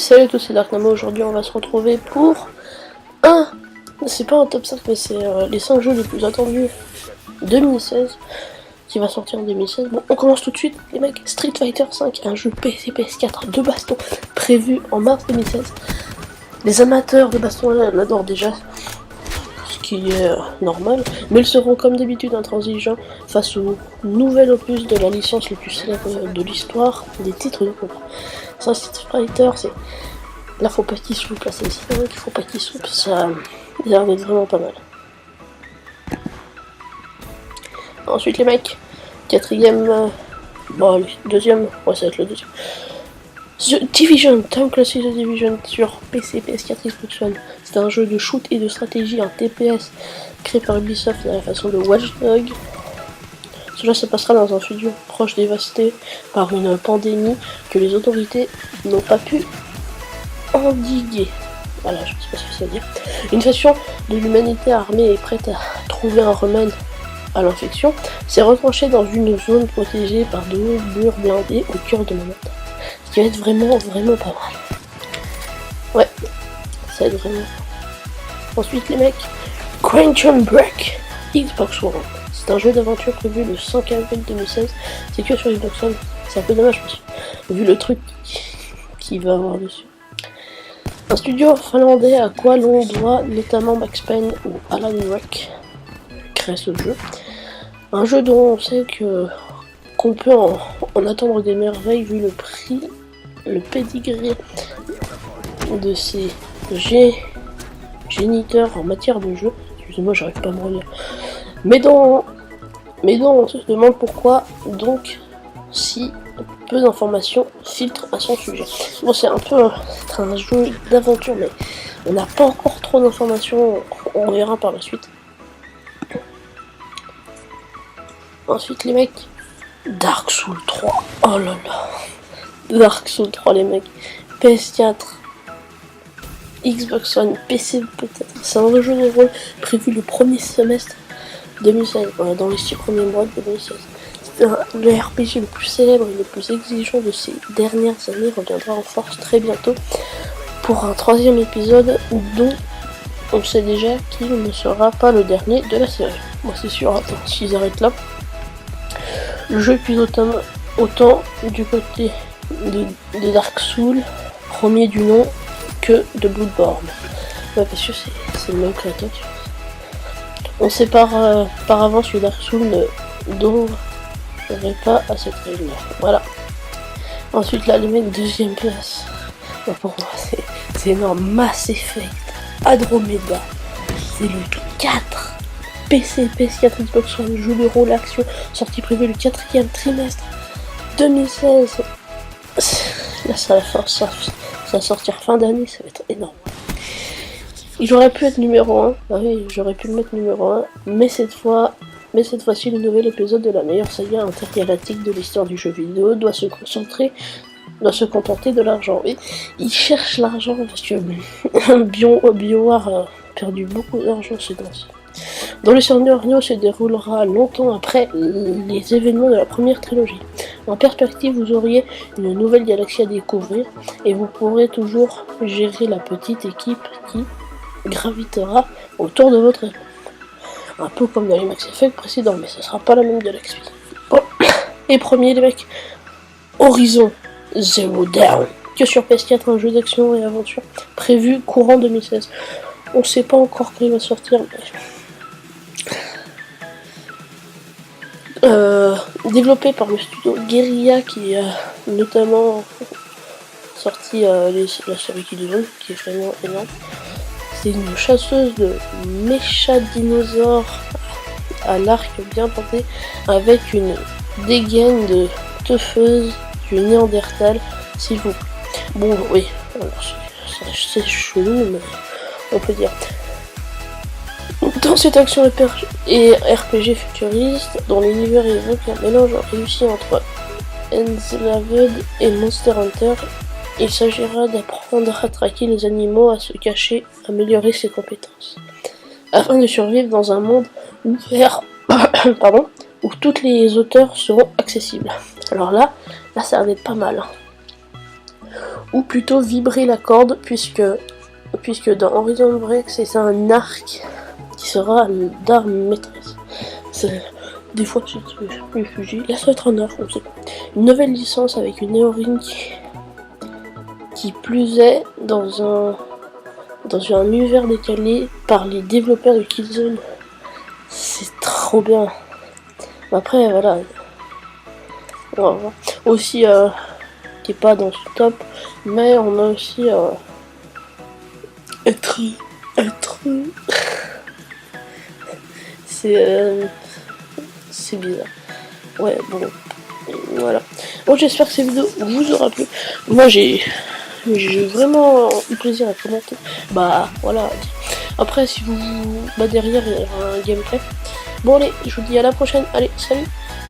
Salut à tous, c'est Darknamo. Aujourd'hui on va se retrouver pour un... C'est pas un top 5 mais c'est les 5 jeux les plus attendus 2016 qui va sortir en 2016. Bon, on commence tout de suite les mecs. Street Fighter 5, un jeu PC PS4 de baston prévu en mars 2016. Les amateurs de baston l'adorent déjà, ce qui est normal, mais ils seront comme d'habitude intransigeants face au nouvel opus de la licence le plus célèbre de l'histoire des titres de combat. Ça, Street Fighter, c'est... Là, faut pas qu'il souple, là, c'est vrai qu'il faut pas qu'il souple, ça a l'air d'être vraiment pas mal. Ensuite, les mecs, quatrième... Bon, allez, deuxième, ouais, ça va être le deuxième. The Division, Tom Clancy's The Division sur PC, PS4, Xbox One. C'est un jeu de shoot et de stratégie, un TPS, créé par Ubisoft à la façon de Watch Dogs. Cela se passera dans un studio proche dévasté par une pandémie que les autorités n'ont pas pu endiguer. Voilà, je ne sais pas ce que ça veut dire. Une faction de l'humanité armée et prête à trouver un remède à l'infection s'est retranchée dans une zone protégée par de hauts murs blindés au cœur de la montagne. Ce qui va être vraiment pas mal. Ouais, ça va être vraiment. Ensuite les mecs, Quantum Break, Xbox One. C'est un jeu d'aventure prévu le 5 avril 2016. C'est que sur Xbox One. C'est un peu dommage parce que vu le truc qu'il va avoir dessus. Un studio finlandais à quoi l'on doit notamment Max Payne ou Alan Wake crée ce jeu. Un jeu dont on sait qu'on peut en attendre des merveilles vu le prix, le pedigree de ces géniteurs en matière de jeu. Excusez-moi, j'arrive pas à me relire. Mais dont on se demande pourquoi donc si peu d'informations filtrent à son sujet. Bon, c'est un jeu d'aventure, mais on n'a pas encore trop d'informations, on verra par la suite. Ensuite les mecs, Dark Souls 3, oh là là, Dark Souls 3 les mecs, PS4, Xbox One, PC peut-être, c'est un jeu de rôle prévu le premier semestre 2016, dans les 6 premiers mois de 2016. Le RPG le plus célèbre et le plus exigeant de ces dernières années reviendra en force très bientôt pour un 3e épisode dont on sait déjà qu'il ne sera pas le dernier de la série. Moi c'est sûr, attends, s'ils arrêtent là. Le jeu est autant du côté de Dark Souls, premier du nom, que de Bloodborne. Ouais, parce que c'est le même créateur. On sait par avance que Dark Souls ne devrait pas à cette règle-là. Voilà. Ensuite là, les mecs, deuxième place. Bon, pour moi, c'est énorme. Mass Effect, Andromeda, c'est le 4. PC, PS4, Xbox One, jeu de rôle action, sortie prévue le 4e trimestre 2016. Là, ça va sortir fin d'année, ça va être énorme. Il aurait pu être numéro 1, ah oui, j'aurais pu le mettre numéro 1, mais cette fois-ci, le nouvel épisode de la meilleure saga intergalactique de l'histoire du jeu vidéo doit se contenter de l'argent. Et il cherche l'argent parce que BioWare a perdu beaucoup d'argent ces temps-ci. Dans le scénario se déroulera longtemps après les événements de la première trilogie. En perspective, vous auriez une nouvelle galaxie à découvrir et vous pourrez toujours gérer la petite équipe qui gravitera autour de votre héros. Un peu comme dans les Mass Effect précédents, mais ce sera pas la même galaxie. Bon. Et premier les mecs, Horizon Zero Dawn, que sur PS4, un jeu d'action et aventure prévu courant 2016. On sait pas encore quand il va sortir, mais... développé par le studio Guerrilla qui a notamment sorti la série Killzone, qui est vraiment énorme. C'est une chasseuse de méchants dinosaures à l'arc bien porté avec une dégaine de teufeuse du Néandertal, s'il vous plaît. Bon, oui, alors c'est chelou, mais on peut dire. Dans cette action et RPG futuriste, dont l'univers évoque un mélange réussi entre Enslaved et Monster Hunter, il s'agira d'apprendre à traquer les animaux, à se cacher, améliorer ses compétences, afin de survivre dans un monde ouvert, où toutes les auteurs seront accessibles. Alors là ça va être pas mal. ou plutôt vibrer la corde, puisque dans Horizon Break, c'est un arc qui sera d'arme maîtresse. Des fois, tu le fusil. Là, ça va être un arc, on sait. Une nouvelle licence avec une Néoring qui plus est dans un univers décalé par les développeurs de Killzone. C'est trop bien. Après, voilà. Aussi, qui est pas dans ce top, mais on a aussi être c'est bizarre. Ouais, bon, voilà. Bon, j'espère que cette vidéo vous aura plu. Moi, j'ai vraiment eu plaisir à commenter. Bah, voilà. Après, si vous... Bah, derrière, il y aura un gameplay. Bon, allez, je vous dis à la prochaine. Allez, salut!